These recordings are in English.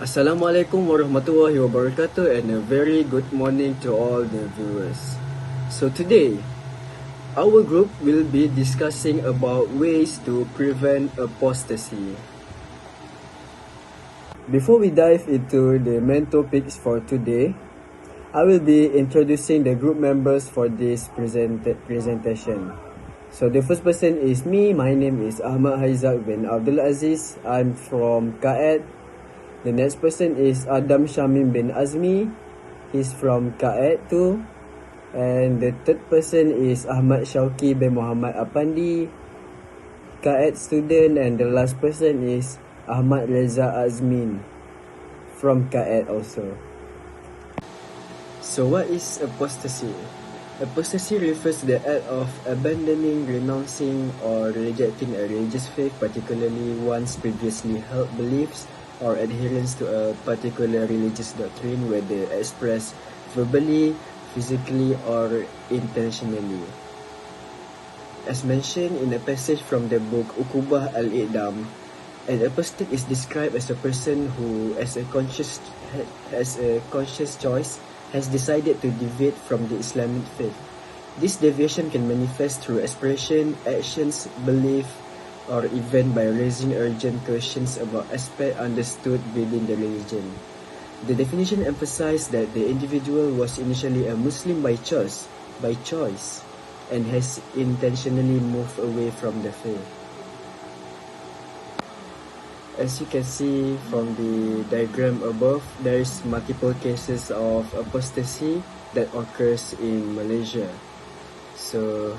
Assalamualaikum warahmatullahi wabarakatuh and a very good morning to all the viewers. So today, our group will be discussing about ways to prevent apostasy. Before we dive into the main topics for today, I will be introducing the group members for this presentation. So the first person is me. My name is AHMAD bin Abdul Aziz. I'm from KAED. The next person is Adam Shamim bin Azmi. He's from KAED too. And the third person is Ahmad SYAUQI bin Muhammad APANDI, KAED student. And the last person is Ahmad REDZA AZMEEN from KAED also. So what is apostasy? Apostasy refers to the act of abandoning, renouncing, or rejecting a religious faith, particularly one's previously held beliefs or adherence to a particular religious doctrine, whether expressed verbally, physically, or intentionally. As mentioned in a passage from the book Uqubah al-Iqdam, an apostate is described as a person who, as a conscious choice, has decided to deviate from the Islamic faith. This deviation can manifest through expression, actions, belief, or even by raising urgent questions about aspects understood within the religion. The definition emphasized that the individual was initially a Muslim by choice, and has intentionally moved away from the faith. As you can see from the diagram above, there is multiple cases of apostasy that occurs in Malaysia. So,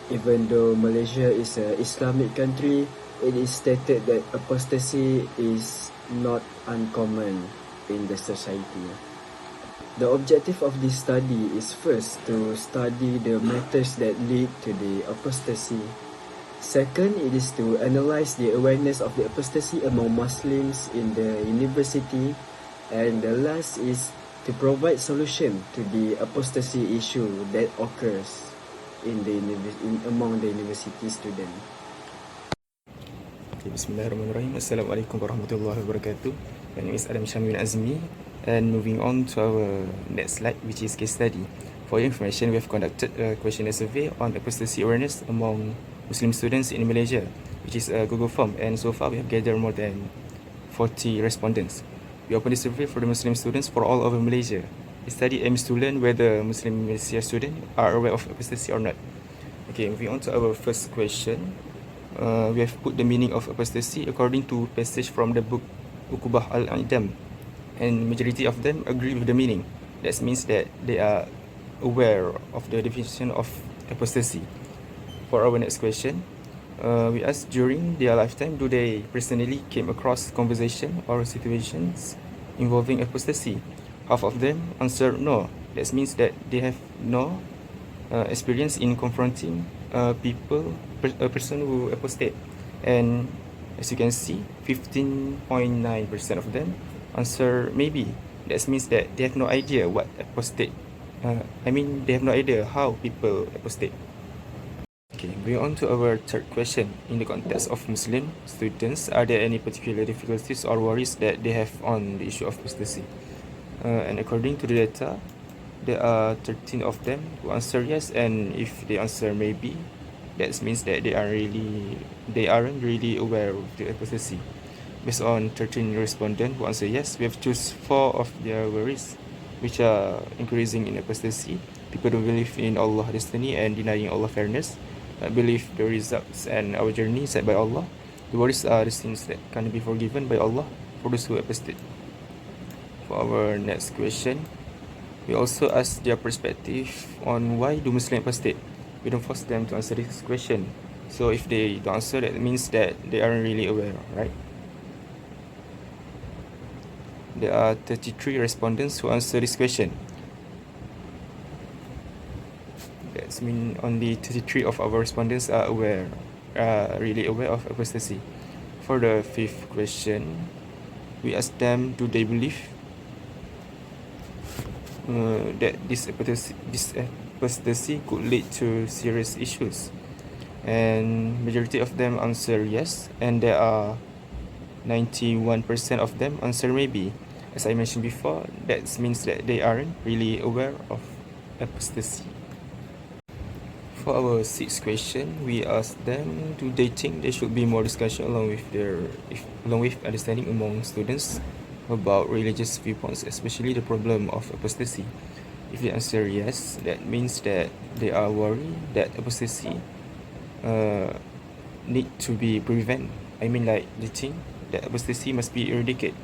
even though Malaysia is an Islamic country, it is stated that apostasy is not uncommon in the society. The objective of this study is first to study the matters that lead to the apostasy. Second, it is to analyze the awareness of the apostasy among Muslims in the university. And the last is to provide solution to the apostasy issue that occurs among the university students. Okay, Bismillahirrahmanirrahim. Assalamualaikum warahmatullahi wabarakatuh. My name is Adam Shamim bin Azmi, and moving on to our next slide, which is case study. For your information, we have conducted a questionnaire survey on apostasy awareness among Muslim students in Malaysia, which is a Google form, and so far we have gathered more than 40 respondents. We opened the survey for the Muslim students for all over Malaysia. The study aims to learn whether Muslim Malaysia students are aware of apostasy or not. Okay, moving on to our first question. We have put the meaning of apostasy according to passage from the book Uqubah al-Iqdam, and majority of them agree with the meaning. That means that they are aware of the definition of apostasy. For our next question, we asked during their lifetime, do they personally came across conversation or situations involving apostasy? Half of them answered no. That means that they have no experience in confronting a person who apostate. And as you can see, 15.9% of them answer maybe. That means that they have no idea what apostate. They have no idea how people apostate. Okay, moving on to our third question. In the context of Muslim students, are there any particular difficulties or worries that they have on the issue of apostasy? And according to the data, there are 13 of them who answer yes, and if they answer maybe, that means that they aren't really aware of the apostasy. Based on 13 respondents who answer yes, we have choose 4 of their worries, which are increasing in apostasy, people who believe in Allah destiny and denying Allah fairness, believe the results and our journey set by Allah. The worries are the sins that can be forgiven by Allah for those who apostate. For our next question, we also ask their perspective on why do Muslims apostate. We don't force them to answer this question. So if they don't answer, that means that they aren't really aware, right? There are 33 respondents who answer this question. That means only 33 of our respondents are really aware of apostasy. For the fifth question, we ask them, do they believe that this apostasy could lead to serious issues? And majority of them answer yes, and there are 91% of them answer maybe. As I mentioned before, that means that they aren't really aware of apostasy. For our sixth question, we asked them, do they think there should be more discussion along with understanding among students about religious viewpoints, especially the problem of apostasy? If they answer yes, that means that they are worried that apostasy need to be prevented. I mean, like, they think that apostasy must be eradicated.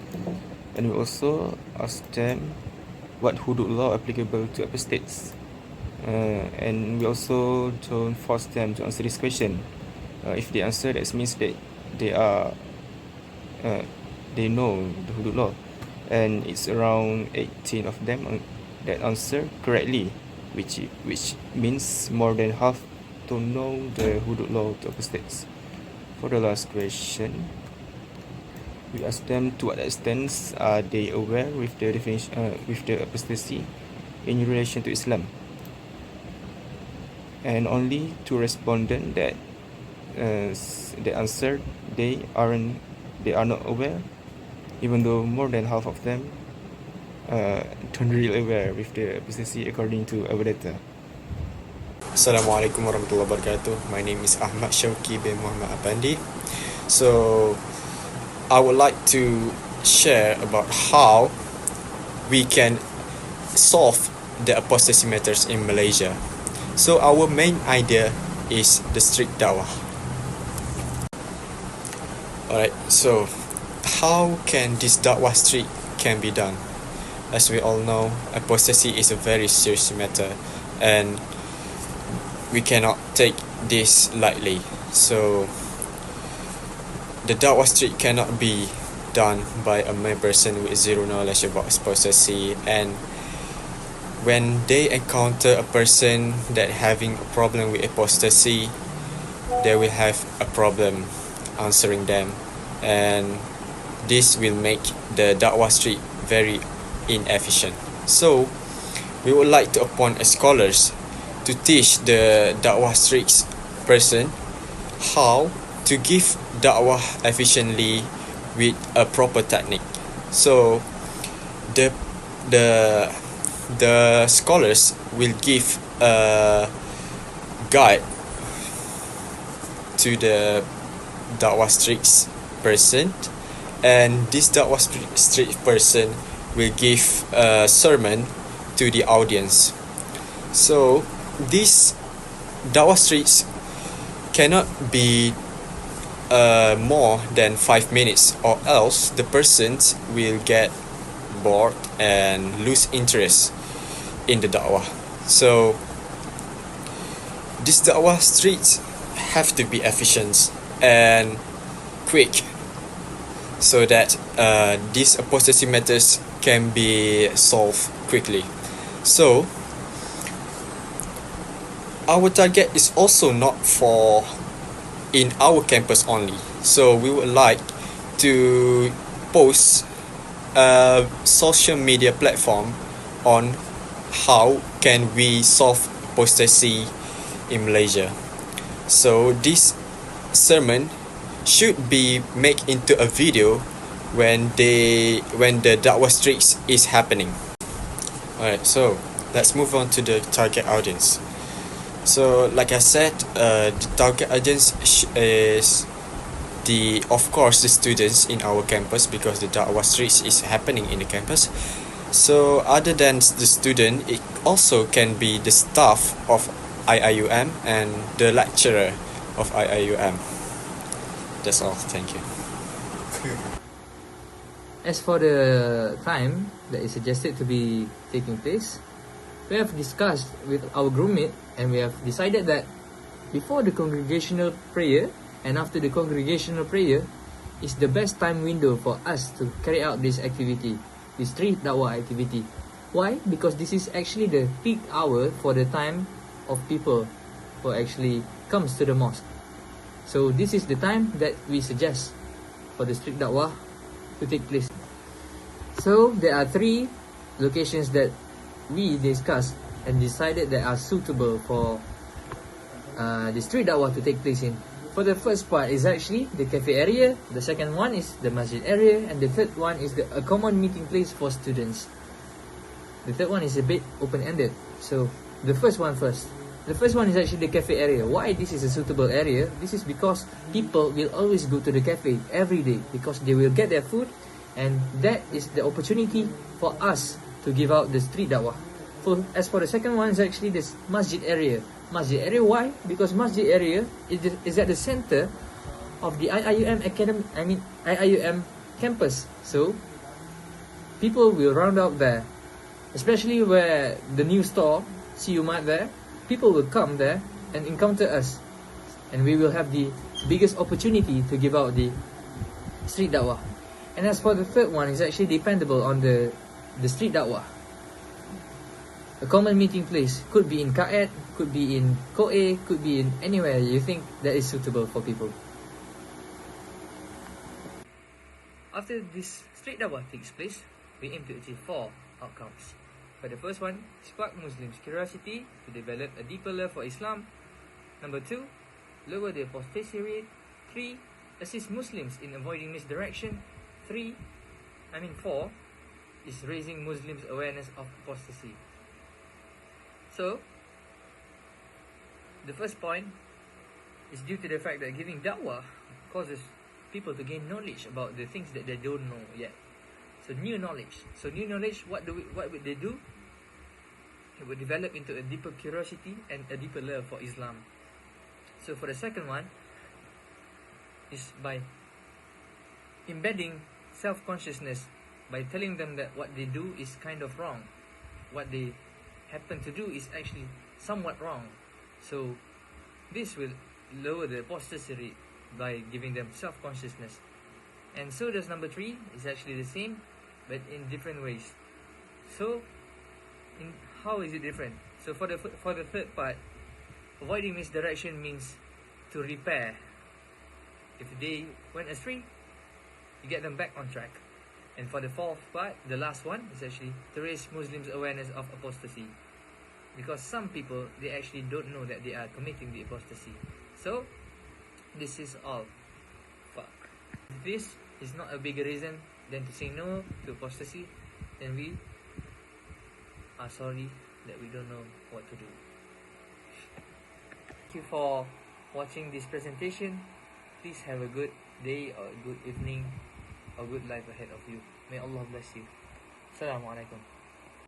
And we also asked them what hudud law applicable to apostates. And we also don't force them to answer this question. If they answer, that means that they know the hudud law, and it's around 18 of them that answer correctly, which means more than half don't know the hudud law to apostates. For the last question, we asked them to what extent are they aware with the definition with the apostasy in relation to Islam. And only two respondents that they answered they are not aware, even though more than half of them don't really aware with the apostasy according to our data. Assalamualaikum warahmatullahi wabarakatuh. My name is AHMAD SYAUQI bin Muhammad APANDI. So I would like to share about how we can solve the apostasy matters in Malaysia. So our main idea is the strict dakwah. Alright, so how can this dakwah strict can be done? As we all know, apostasy is a very serious matter, and we cannot take this lightly. So the dakwah strict cannot be done by a mere person with zero knowledge about apostasy, and when they encounter a person that having a problem with apostasy, they will have a problem answering them, and this will make the dakwah strict very inefficient. So we would like to appoint scholars to teach the dakwah strict person how to give dakwah efficiently with a proper technique. So the scholars will give a guide to the dakwah strict person, and this dakwah strict person will give a sermon to the audience. So this dakwah strict cannot be more than 5 minutes, or else the person will get bored and lose interest in the dakwah. So this dakwah strict have to be efficient and quick, so that these apostasy matters can be solved quickly. So our target is also not for in our campus only. So we would like to post a social media platform on how can we solve apostasy in Malaysia. So this sermon should be made into a video when the dakwah strict is happening. Alright, so let's move on to the target audience. So like I said, the target audience is of course the students in our campus, because the dakwah strict is happening in the campus. So other than the student, it also can be the staff of IIUM and the lecturer of IIUM. That's all. Thank you. As for the time that is suggested to be taking place, we have discussed with our groupmate, and we have decided that before the congregational prayer and after the congregational prayer is the best time window for us to carry out this activity, this street dakwah activity. Why? Because this is actually the peak hour for the time of people who actually comes to the mosque. So this is the time that we suggest for the street dakwah to take place. So there are 3 locations that we discussed and decided that are suitable for the street dakwah to take place in. for the first part is actually the cafe area, the second one is the masjid area, and the third one is a common meeting place for students. The third one is a bit open-ended. So the first one first. The first one is actually the cafe area. Why this is a suitable area? This is because people will always go to the cafe every day because they will get their food, and that is the opportunity for us to give out the street dakwah. As for the second one is actually this masjid area. Masjid area, why? Because masjid area is at the center of the IIUM campus. So people will round up there, especially where the new store SYAMIM there. People will come there and encounter us, and we will have the biggest opportunity to give out the street dakwah. And as for the third one, is actually dependable on the street dakwah. A common meeting place could be in Kaet, could be in Koe, could be in anywhere you think that is suitable for people. After this street dakwah takes place, we aim to achieve 4 outcomes. For the first one, spark Muslims' curiosity to develop a deeper love for Islam. Number 2, lower the apostasy rate. 3, assist Muslims in avoiding misdirection. 4 is raising Muslims' awareness of apostasy. So, the first point is due to the fact that giving da'wah causes people to gain knowledge about the things that they don't know yet. So new knowledge. What would they do? It would develop into a deeper curiosity and a deeper love for Islam. So for the second one is by embedding self-consciousness, by telling them that what they do is kind of wrong. What they happen to do is actually somewhat wrong. So this will lower the apostasy rate by giving them self-consciousness. And so does number 3, is actually the same, but in different ways. So, how is it different? So for the third part, avoiding misdirection means to repair. If they went astray, you get them back on track. And for the fourth part, the last one, is actually to raise Muslims' awareness of apostasy. Because some people, they actually don't know that they are committing the apostasy. So, this is all. Fuck. If this is not a bigger reason than to say no to apostasy, then we are sorry that we don't know what to do. Thank you for watching this presentation. Please have a good day or a good evening or good life ahead of you. May Allah bless you. Assalamualaikum.